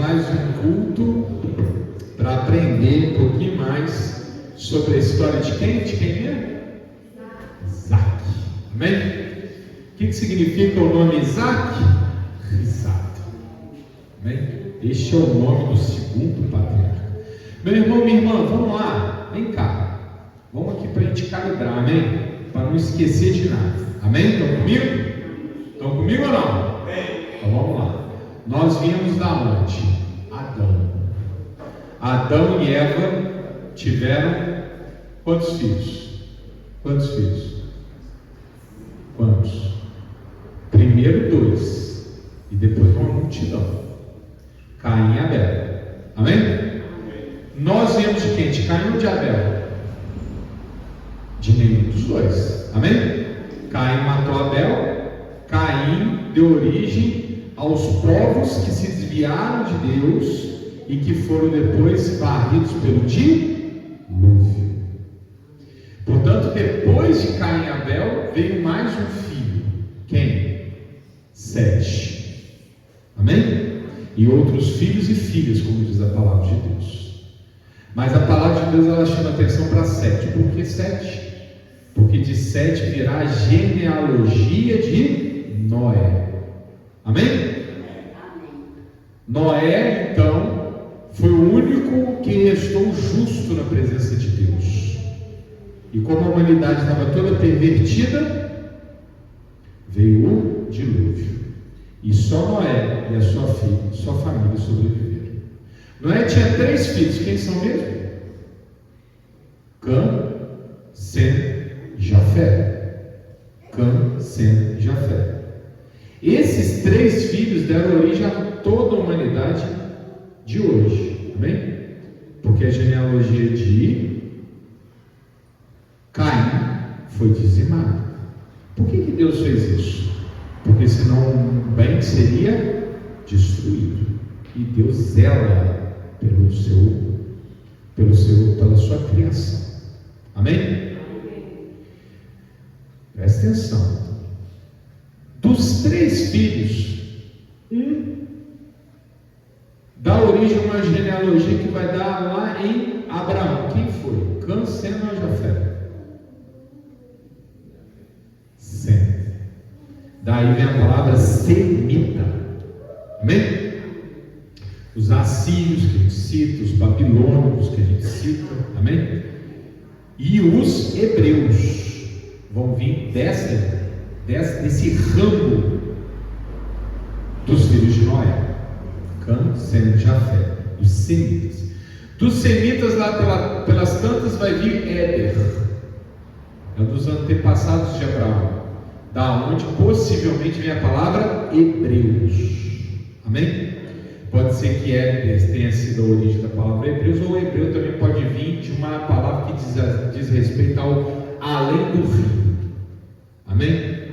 mais um culto para aprender um pouquinho mais sobre a história de quem? De quem é? Isaac. Amém? O que significa o nome Isaac? Risado. Amém? Este é o nome do segundo patriarca. Meu irmão, minha irmã, vamos lá. Vem cá. Vamos aqui para a gente calibrar, amém? Para não esquecer de nada. Amém? Estão comigo? Estão comigo ou não? Então vamos lá. Nós viemos da onde? Adão. Adão e Eva tiveram quantos filhos? Quantos filhos? Quantos? Primeiro 2 e depois uma multidão. Caim e Abel. Amém? Nós viemos de quem? De Caim ou de Abel? De nenhum dos dois. Amém? Caim matou Abel. Caim deu origem aos povos que se desviaram de Deus e que foram depois varridos pelo dilúvio. Portanto, depois de Caim e Abel veio mais um filho. Quem? Sete. Amém? E outros filhos e filhas, como diz a palavra de Deus. Mas a palavra de Deus, ela chama atenção para 7. Por que 7? Porque de 7 virá a genealogia de Noé. Amém? Noé, então, foi o único que restou justo na presença de Deus. E como a humanidade estava toda pervertida, veio o dilúvio. E só Noé e a sua filha, sua família sobreviveram. Noé tinha 3 filhos. Quem são mesmo? Cã, Sem, Jafé. Cã, Sem, Jafé. Esses 3 filhos deram origem a toda a humanidade de hoje. Amém? Porque a genealogia de Caim foi dizimada. Por que Deus fez isso? Porque senão o bem seria destruído. E Deus zela pela sua criação. Amém? Presta atenção. Dos 3 filhos, um dá origem a uma genealogia que vai dar lá em Abraão. Quem foi? Cã, Sem ou Jafé? Sem. Daí vem a palavra semita. Amém? Os assírios que a gente cita, os babilônicos que a gente cita. Amém? E os hebreus vão vir desse ramo dos filhos de Noé. Cã, Sem, Jafé. Dos semitas. Dos semitas, lá pelas tantas, vai vir Éber. É um dos antepassados de Abraão. Da onde possivelmente vem a palavra Hebreus. Amém? Pode ser que Éber tenha sido a origem da palavra Hebreus, ou Hebreu também pode vir de uma palavra que diz respeito ao além do rio. Amém?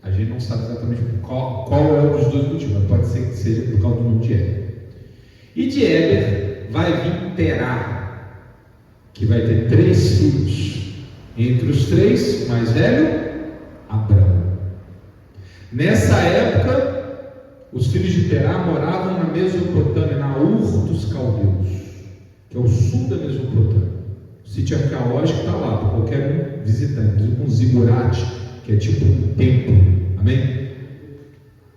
A gente não sabe exatamente qual é um dos dois motivos, mas pode ser que seja por causa do nome de Éber. E de Éber vai vir Terá, que vai ter 3 filhos. Entre os 3, o mais velho, Abrão. Nessa época, os filhos de Terá moravam na Mesopotâmia, na Ur dos Caldeus, que é o sul da Mesopotâmia. O sítio arqueológico está lá, para qualquer um visitante. Um zigurate, que é tipo um templo, amém?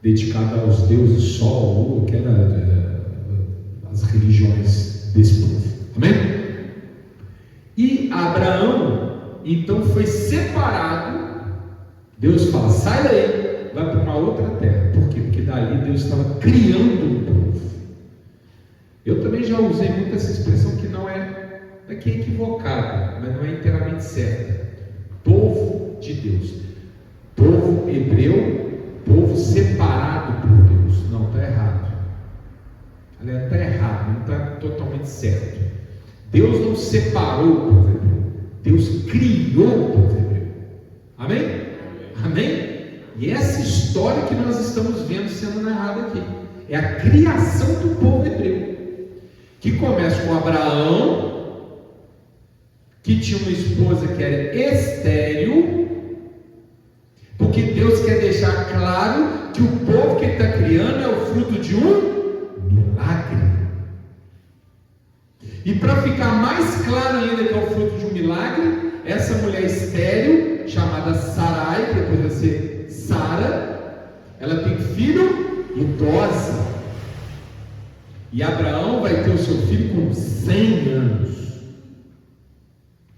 Dedicado aos deuses Sol, Lua, que era as religiões desse povo, amém? E Abraão, então, foi separado. Deus fala, sai daí, vai para uma outra terra. Por quê? Porque dali Deus estava criando um povo. Eu também já usei muito essa expressão que não é equivocada, mas não é inteiramente certa. Povo de Deus. Povo hebreu, povo separado por Deus. Não, está errado. Aliás, está errado, não está totalmente certo. Deus não separou o povo hebreu. Deus criou o povo hebreu. Amém? Amém? E essa história que nós estamos vendo sendo narrada aqui é a criação do povo hebreu, que começa com Abraão, que tinha uma esposa que era estéril, porque Deus quer deixar claro que o povo que ele está criando é o fruto de um milagre. milagre. E para ficar mais claro ainda que é o fruto de um milagre, essa mulher estéril, chamada Sarai, que depois vai ser Sara, ela tem filho idosa. E Abraão vai ter o seu filho com 100 anos.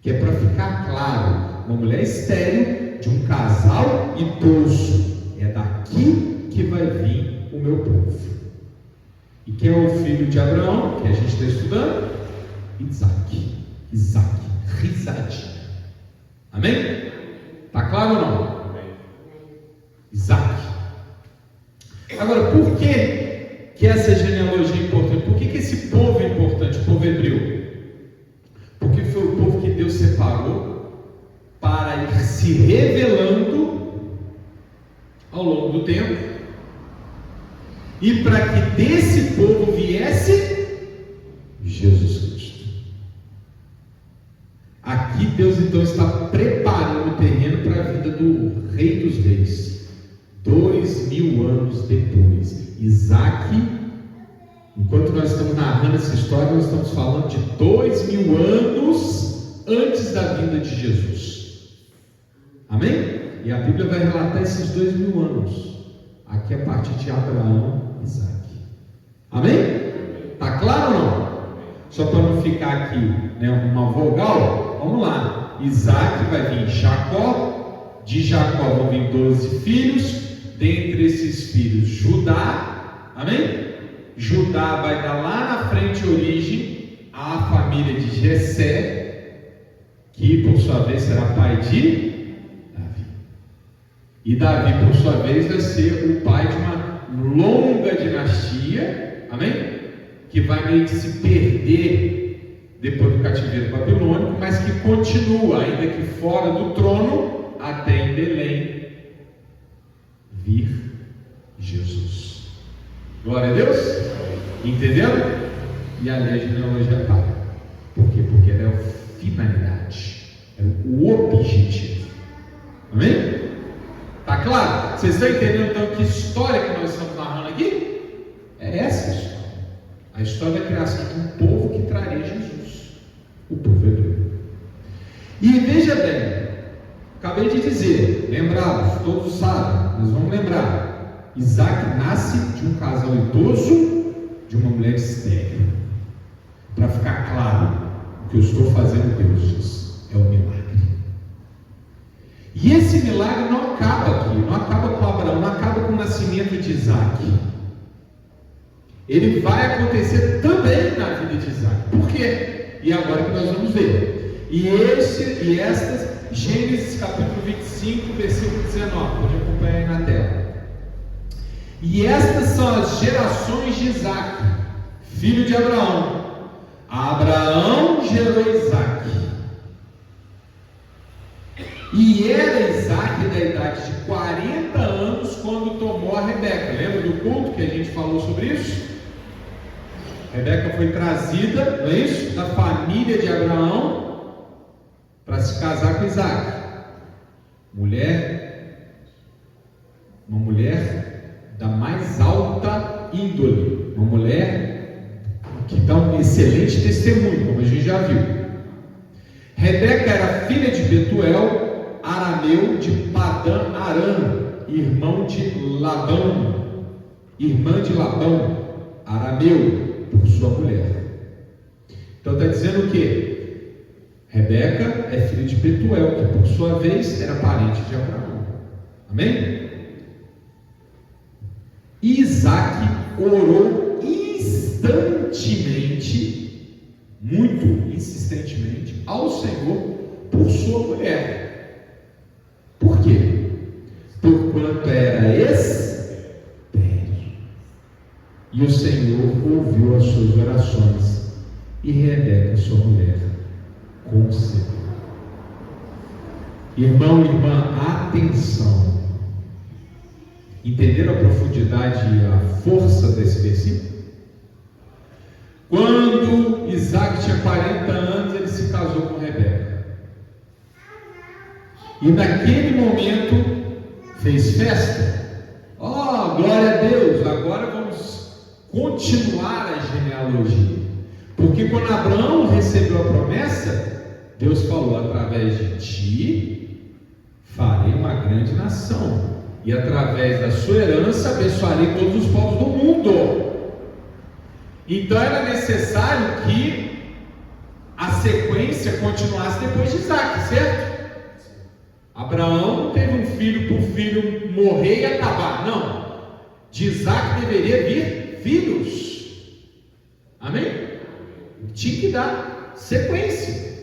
Que é para ficar claro, uma mulher estéril de um casal idoso. É daqui que vai vir o meu povo. E quem é o filho de Abraão, que a gente está estudando? Isaac, risadinha. Amém? Está claro ou não? Isaac. Agora, por que essa genealogia é importante? Por que esse povo é importante, o povo hebreu? Porque foi o povo que Deus separou para ir se revelando ao longo do tempo, e para que desse povo viesse Jesus Cristo. Aqui Deus então está preparando o terreno para a vida do Rei dos Reis. 2000 anos depois, Isaac, enquanto nós estamos narrando essa história, nós estamos falando de 2000 anos antes da vinda de Jesus. Amém? E a Bíblia vai relatar esses 2000 anos aqui a partir de Abraão e Isaac. Amém? Está claro ou não? Só para não ficar aqui, né, uma vogal, vamos lá. Isaac vai vir Jacó, de Jacó vão vir 12 filhos, dentre esses filhos Judá, amém? Judá vai dar lá na frente origem à família de Jessé, que por sua vez será pai de Davi. E Davi por sua vez vai ser o pai de uma longa dinastia, amém? Que vai meio que se perder depois do cativeiro babilônico, mas que continua, ainda que fora do trono, até em Belém vir Jesus. Glória a Deus? Entendendo? E ali a genealogia para. Por quê? Porque ela é a finalidade, é o objetivo. Amém? Tá claro? Vocês estão entendendo então que história que nós estamos narrando aqui? É essa história. A história da criação de um povo que traria Jesus, o povo hebreu. E veja bem, acabei de dizer, lembrados, todos sabem, mas vamos lembrar: Isaac nasce de um casal idoso, de uma mulher estéril. Para ficar claro, o que eu estou fazendo, Deus diz, é um milagre. E esse milagre não acaba aqui, não acaba com Abraão, não acaba com o nascimento de Isaac. Ele vai acontecer também na vida de Isaac. Por quê? E agora que nós vamos ver. E estas, Gênesis capítulo 25, versículo 19. Pode acompanhar aí na tela. E estas são as gerações de Isaac, filho de Abraão. Abraão gerou Isaac. E era Isaac da idade de 40 anos quando tomou a Rebeca. Lembra do culto que a gente falou sobre isso? Rebeca foi trazida, não é isso? Da família de Abraão para se casar com Isaac. Uma mulher da mais alta índole, uma mulher que dá um excelente testemunho, como a gente já viu. Rebeca era filha de Betuel, arameu de Padã Aram, irmã de Labão, arameu, por sua mulher. Então está dizendo o quê? Rebeca é filha de Betuel, que por sua vez era parente de Abraão. Amém? E Isaac orou instantemente, muito insistentemente, ao Senhor por sua mulher. Por quê? Porquanto era estéril. E o Senhor ouviu as suas orações, e Rebeca, sua mulher, concebeu. Irmão e irmã, atenção. Entenderam a profundidade e a força desse versículo? Quando Isaac tinha 40 anos, ele se casou com Rebeca. E naquele momento fez festa. Oh, glória a Deus! Agora vamos continuar a genealogia. Porque quando Abraão recebeu a promessa, Deus falou: através de ti farei uma grande nação, e através da sua herança abençoarei todos os povos do mundo. Então era necessário que a sequência continuasse depois de Isaac, certo? Abraão não teve um filho para o filho morrer e acabar, não. De Isaac deveria vir filhos. Amém? Tinha que dar sequência.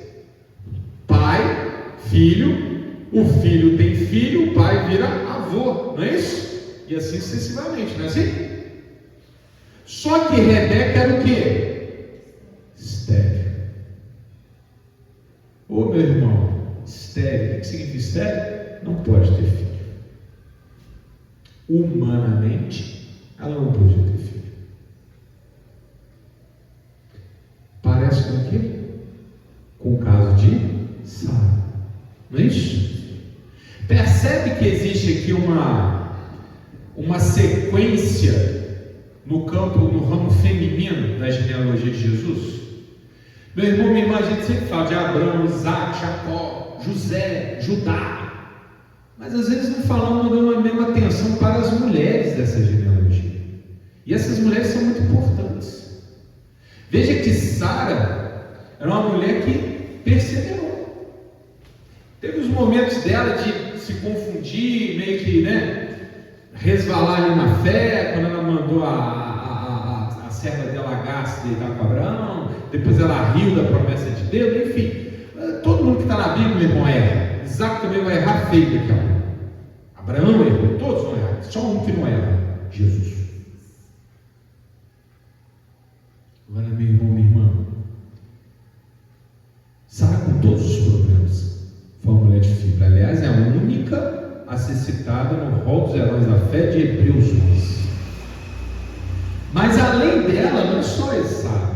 Pai, filho, o filho tem filho, o pai vira avô, não é isso? E assim sucessivamente, não é assim? Só que Rebeca era o quê? Estéril. Ô meu irmão, estéril, o que significa estéril? Não pode ter filho. Humanamente, ela não podia ter filho. Parece com o quê? Com o caso de Sara, não é isso? Percebe que existe aqui uma sequência no ramo feminino da genealogia de Jesus? Meu irmão, minha irmã, a gente sempre fala de Abraão, Isaac, Jacó, José, Judá, mas às vezes não falamos, não damos a mesma atenção para as mulheres dessa genealogia, e essas mulheres são muito importantes. Veja que Sara era uma mulher que perseverou. Teve os momentos dela de se confundir, meio que, resvalar ali na fé, quando ela mandou a serva dela Agar se deitar com Abraão, depois ela riu da promessa de Deus, enfim. Todo mundo que está na Bíblia, meu irmão, erra. Isaac também vai errar feio daqui a pouco. Abraão errou, todos vão errar, só um que não erra: Jesus. Agora, meu irmão, minha irmã, Sara, com todos os problemas, foi uma mulher de fibra. Aliás, é a única a ser citada no rol dos heróis da fé de Hebreus 11. Mas além dela, não é só Sara.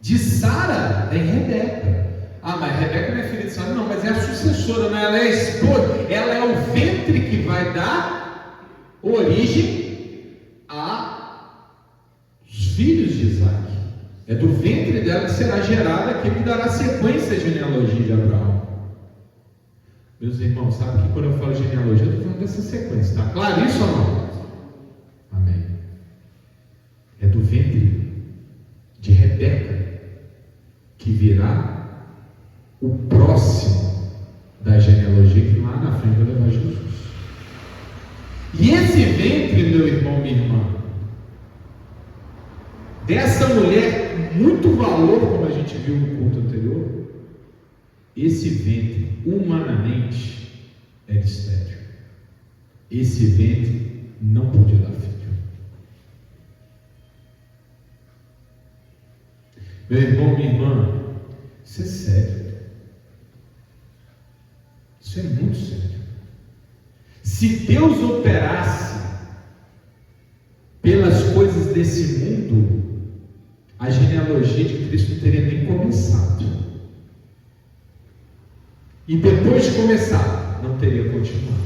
De Sara tem Rebeca. Ah, mas Rebeca não é filha de Sara, não, mas é a sucessora, não? Ela é a esposa, ela é o ventre que vai dar origem aos filhos de Isaac. É do ventre dela que será gerado aquele que dará sequência à genealogia de Abraão. Meus irmãos, sabe que quando eu falo genealogia, eu estou falando dessa sequência, está claro isso ou não? Amém. É do ventre de Rebeca que virá o próximo da genealogia, que lá na frente vai levar Jesus. E esse ventre, meu irmão, minha irmã, dessa mulher, muito valor, como a gente viu no culto anterior, esse ventre, humanamente, era estéril. Esse ventre não podia dar filho. Meu irmão, minha irmã, isso é sério. Isso é muito sério. Se Deus operasse pelas coisas desse mundo, a genealogia de Cristo não teria nem começado. E depois de começar, não teria continuado.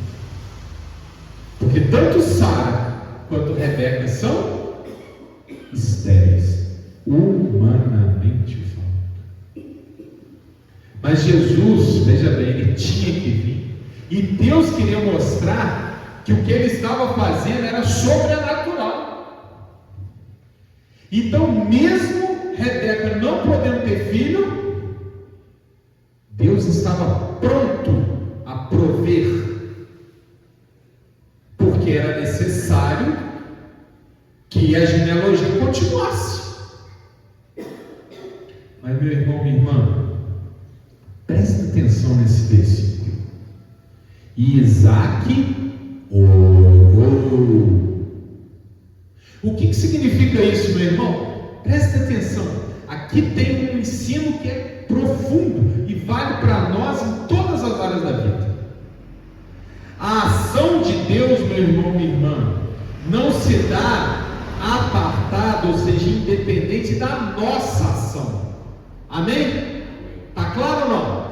Porque tanto Sara quanto Rebeca são estéreis, humanamente falando. Mas Jesus, veja bem, ele tinha que vir. E Deus queria mostrar que o que ele estava fazendo era sobrenatural. Então, mesmo Rebeca não podendo ter filho, Deus estava pronto a prover, porque era necessário que a genealogia continuasse. Mas, meu irmão, minha irmã, preste atenção nesse versículo. E Isaac orou. O que significa isso, meu irmão? Preste atenção. Aqui tem um ensino que é profundo e vale para nós em todas as áreas da vida. A ação de Deus, meu irmão, minha irmã, não se dá apartada, ou seja, independente da nossa ação. Amém? Está claro ou não?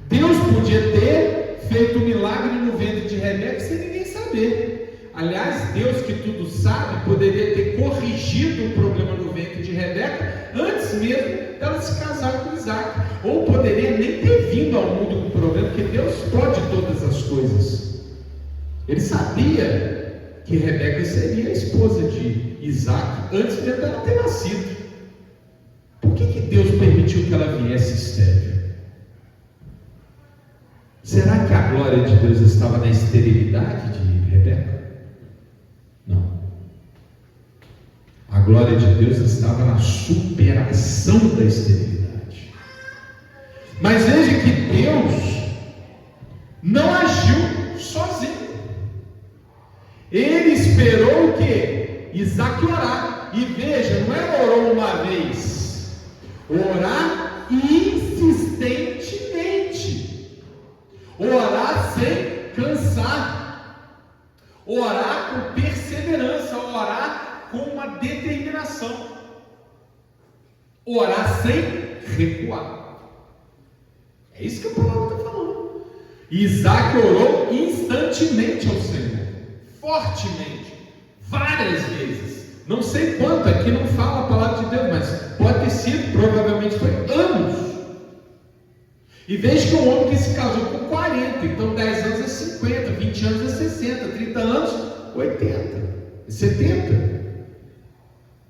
Deus podia ter feito um milagre no ventre de Rebeca sem ninguém saber. Aliás, Deus, que tudo sabe, poderia ter corrigido o problema no ventre de Rebeca antes mesmo dela se casar com Isaac, ou poderia nem ter vindo ao mundo com o problema, porque Deus pode todas as coisas. Ele sabia que Rebeca seria a esposa de Isaac antes mesmo dela ter nascido. Por que Deus permitiu que ela viesse estéril? Será que a glória de Deus estava na esterilidade de Rebeca? Não. A glória de Deus estava na superação da esterilidade. Mas veja que Deus não agiu sozinho. Ele esperou o quê? Isaac orar. E veja, não é orou uma vez, orar insistentemente, orar sem cansar, orar com perseverança, orar com uma determinação, orar sem recuar. É isso que a palavra está falando. Isaac orou instantemente ao Senhor, fortemente, várias vezes. Não sei quanto, aqui não fala a palavra de Deus, mas pode ter sido, provavelmente foi anos. E veja que um homem que se casou com 40, então 10 anos é 50, 20 anos é 60, 30 anos, 80, 70,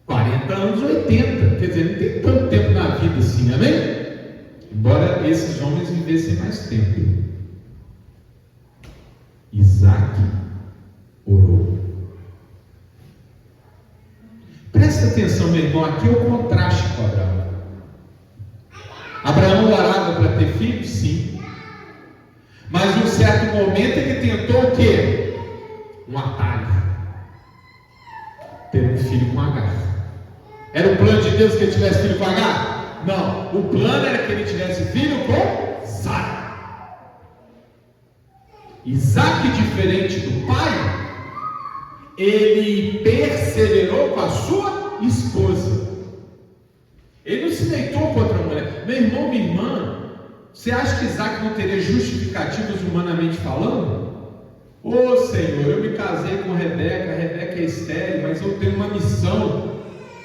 40 anos, 80, quer dizer, não tem tanto tempo na vida assim, amém? Embora esses homens vivessem mais tempo. Isaac orou. Presta atenção, meu irmão, aqui é o contraste com Abraão. Abraão orava para ter filhos, sim. Mas em um certo momento ele tentou o quê? Um atalho. Ter um filho com Agar. Era o plano de Deus que ele tivesse filho com Agar? Não. O plano era que ele tivesse filho com Sara. Isaac, diferente do pai, ele perseverou com a sua esposa. Ele não se deitou contra a mulher. Meu irmão, minha irmã, você acha que Isaac não teria justificativas humanamente falando? Ô Senhor, eu me casei com Rebeca é estéril, mas eu tenho uma missão.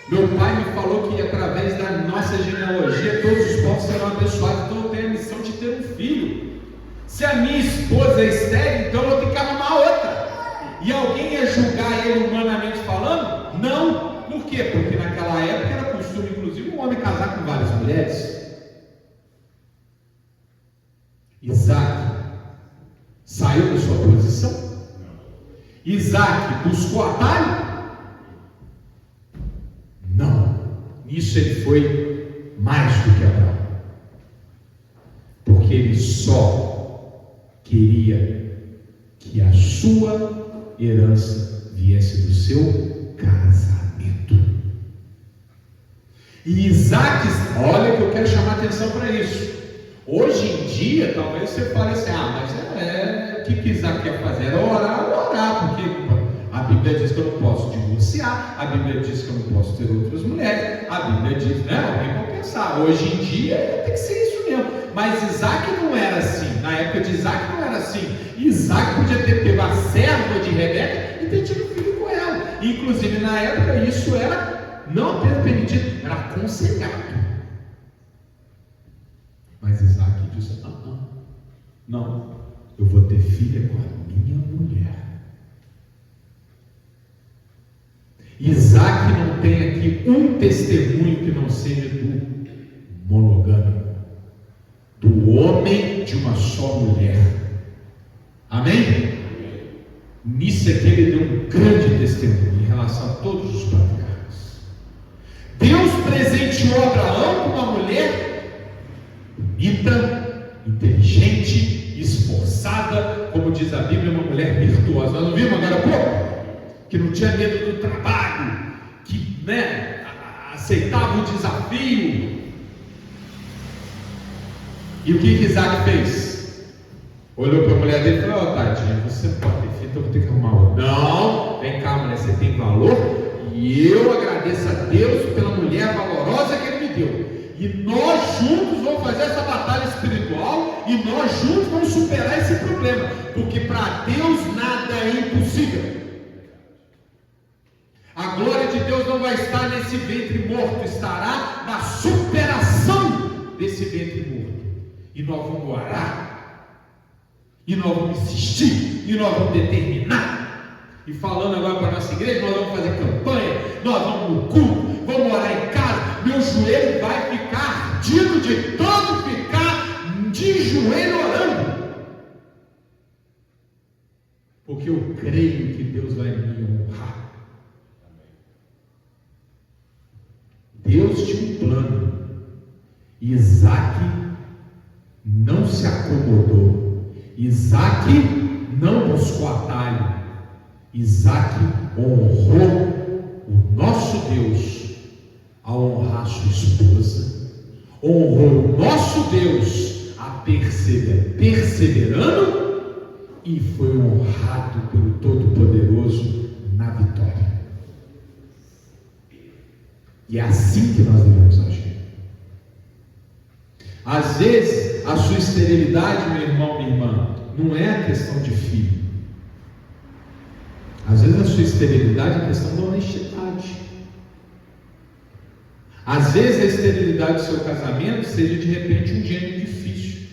Meu pai me falou que através da nossa genealogia todos os povos serão abençoados, então eu tenho a missão de ter um filho. Se a minha esposa é estéril, então eu vou ter que arrumar outra. E alguém ia julgar ele humanamente falando? Não. Por quê? Porque naquela época era costume, inclusive, um homem casar com várias mulheres. Isaac saiu da sua posição? Isaac buscou atalho? Não. Nisso ele foi mais do que Abraão. Porque ele só queria que a sua herança viesse do seu casamento. E Isaac, olha que eu quero chamar atenção para isso. Hoje em dia, talvez você fale assim, mas o que Isaac quer fazer? Era orar, porque a Bíblia diz que eu não posso divorciar, a Bíblia diz que eu não posso ter outras mulheres, a Bíblia diz, alguém vai pensar, hoje em dia tem que ser isso mesmo. Mas Isaac não era assim, na época de Isaac não era assim. Isaac podia ter pego a serva de Rebeca e ter tido filho com ela. Inclusive na época isso era não apenas permitido, era aconselhado. Mas Isaac disse, não, eu vou ter filha com a minha mulher. Isaac não tem aqui um testemunho que não seja do monogâmico, do homem de uma só mulher. Amém? Nisso é que ele deu um grande testemunho em relação a todos os patriarcas. Deus presenteou Abraão com uma mulher bonita, inteligente, esforçada, como diz a Bíblia, uma mulher virtuosa. Nós não vimos agora há pouco? Que não tinha medo do trabalho, que aceitava o desafio. E o que Isaac fez? Olhou para a mulher dele e falou, tadinha, você pode ter filho, então eu vou ter que arrumar outra. Não, vem cá, mulher, você tem valor, e eu agradeço a Deus pela mulher valorosa que Ele me deu. E nós juntos vamos fazer essa batalha espiritual, e nós juntos vamos superar esse problema, porque para Deus nada é impossível. Deus não vai estar nesse ventre morto, estará na superação desse ventre morto. E nós vamos orar, e nós vamos insistir, e nós vamos determinar. E falando agora para a nossa igreja, nós vamos fazer campanha, nós vamos no culto, vamos orar em casa. Meu joelho vai ficar ardido de tanto ficar de joelho orando. Porque eu creio que Deus vai me honrar. Deus tinha um plano. Isaac não se acomodou. Isaac não buscou atalho. Isaac honrou o nosso Deus ao honrar sua esposa. Honrou o nosso Deus a perseverando, e foi honrado pelo Todo-Poderoso na vitória. E é assim que nós devemos agir. Às vezes, a sua esterilidade, meu irmão, minha irmã, não é a questão de filho. Às vezes, a sua esterilidade é a questão da honestidade. Às vezes, a esterilidade do seu casamento seja, de repente, um gênio difícil.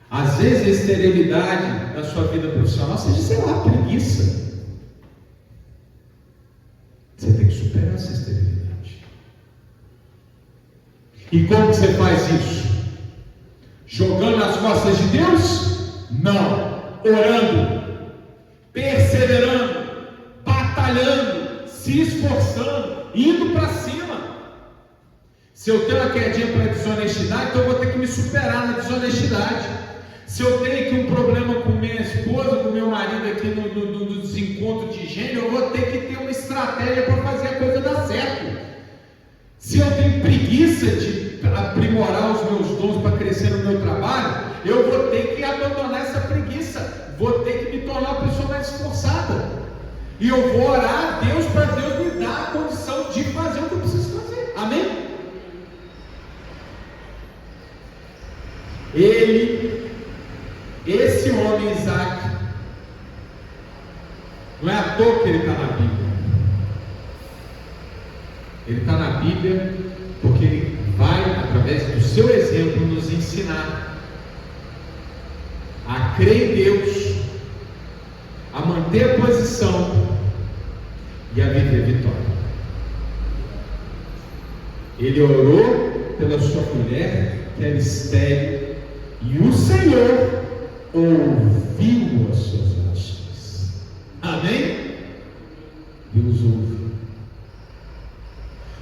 Às vezes, a esterilidade da sua vida profissional seja, sei lá, preguiça. Você tem que superar essa esterilidade. E como que você faz isso? Jogando nas costas de Deus? Não. Orando, perseverando, batalhando, se esforçando, indo para cima. Se eu tenho uma quedinha para a desonestidade, então eu vou ter que me superar na desonestidade. Se eu tenho aqui um problema com minha esposa, com meu marido aqui no desencontro de gênero, eu vou ter que ter uma estratégia para fazer a coisa dar certo. Se eu tenho preguiça de aprimorar os meus dons para crescer no meu trabalho, eu vou ter que abandonar essa preguiça, vou ter que me tornar uma pessoa mais esforçada. E eu vou orar a Deus para Deus me dar a condição de fazer o que eu preciso fazer. Amém? Esse homem Isaac, não é à toa que ele está na Bíblia. Ele está na Bíblia porque ele vai, através do seu exemplo, nos ensinar a crer em Deus, a manter a posição e a viver a vitória. Ele orou pela sua mulher, que era estéril, e o Senhor ouviu as suas orações. Amém? Deus ouve.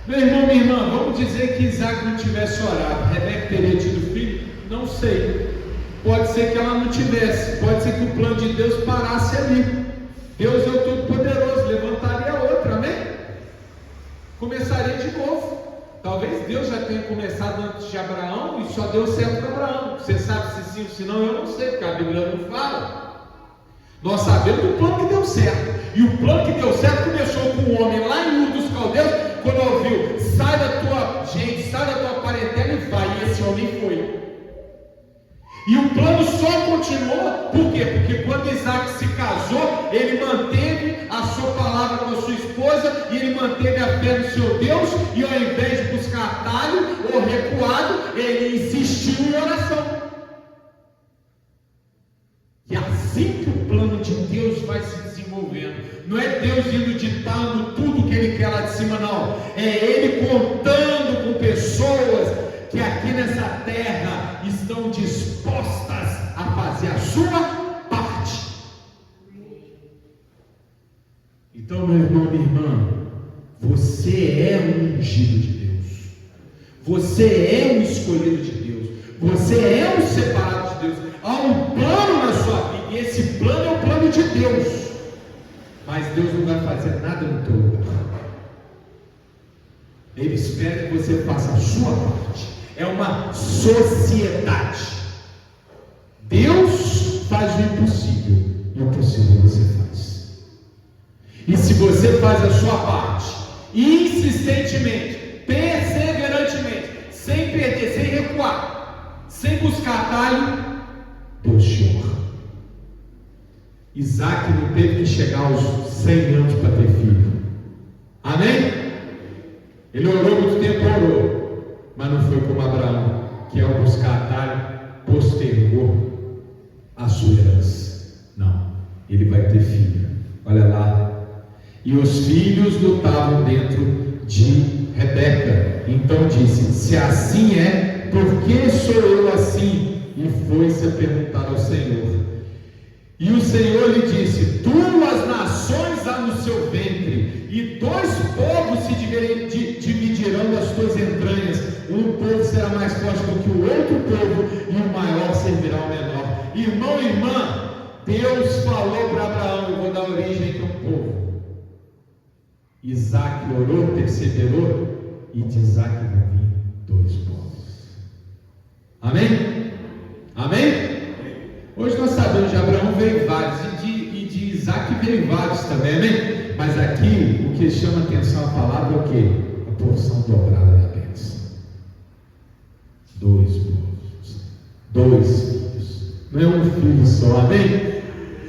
Meu irmão, minha irmã, vamos dizer que Isaac não tivesse orado, Rebeca teria tido filho? Não sei. Pode ser que ela não tivesse, pode ser que o plano de Deus parasse ali. Deus é o Todo-Poderoso, levantaria outra, amém? Começaria de novo. Talvez Deus já tenha começado antes de Abraão e só deu certo para Abraão. Você sabe se sim ou se não? Eu não sei, porque a Bíblia não fala. Nós sabemos do plano que deu certo. E o plano que deu certo começou com um homem lá em Ur dos Caldeus, quando ouviu: sai da tua gente, sai da tua parentela e vai. E esse homem foi. E o plano só continuou, por quê? Porque quando Isaac se casou, ele manteve a sua palavra com a sua esposa, e ele manteve a fé no seu Deus, e ao invés de buscar atalho ou recuado, ele insistiu em oração. E assim que o plano de Deus vai se desenvolvendo. Não é Deus indo ditando tudo que Ele quer lá de cima, não. É Ele contando com pessoas que aqui nessa terra estão dispostas a fazer a sua parte. Então, meu irmão, minha irmã, você é um ungido de Deus. Você é um escolhido de Deus. Você é um separado de Deus. Há um plano na sua vida, e esse plano é o plano de Deus. Mas Deus não vai fazer nada no teu lugar. Ele espera que você faça a sua parte. É uma sociedade. Deus faz o impossível, e o possível você faz. E se você faz a sua parte, insistentemente, perseverantemente, sem perder, sem recuar, sem buscar atalho, Deus te honra. Isaac não teve que chegar aos 100 anos para ter filho. Amém? Ele orou muito tempo, orou, mas não foi como Abraão, que ao buscar atalho, postergou a sua herança. Não, ele vai ter filho. Olha lá. E os filhos lutavam dentro de Rebeca. Então disse: se assim é, por que sou eu assim? E foi-se a perguntar ao Senhor. E o Senhor lhe disse: duas nações há no seu ventre, e dois povos se dividirão das tuas entranhas. Um povo será mais forte do que o outro povo, e o maior servirá ao menor. Irmão e irmã, Deus falou para Abraão: eu vou dar origem a um povo. Isaac orou, perseverou, e de Isaac vai vir dois povos. Amém? Amém? Hoje nós sabemos, de Abraão veio vários, e de Isaac veio vários também, amém? Mas aqui, o que chama atenção a palavra é o quê? A porção dobrada da bênção. Dois povos, dois filhos, não é um filho só, amém?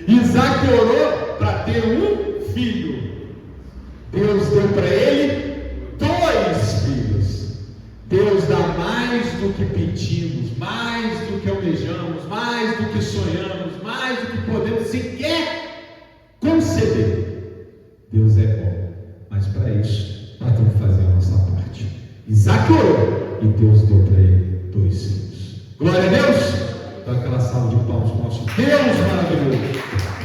Isaac orou para ter um filho. Deus deu para ele dois filhos. Deus dá mais do que pedimos, mais do que almejamos, mais do que sonhamos, mais do que podemos sequer conceber. Deus é bom, mas para isso nós temos que fazer a nossa parte. Isaac orou e Deus deu para ele dois filhos. Glória a Deus! Dá aquela salva de palmas para o nosso Deus maravilhoso.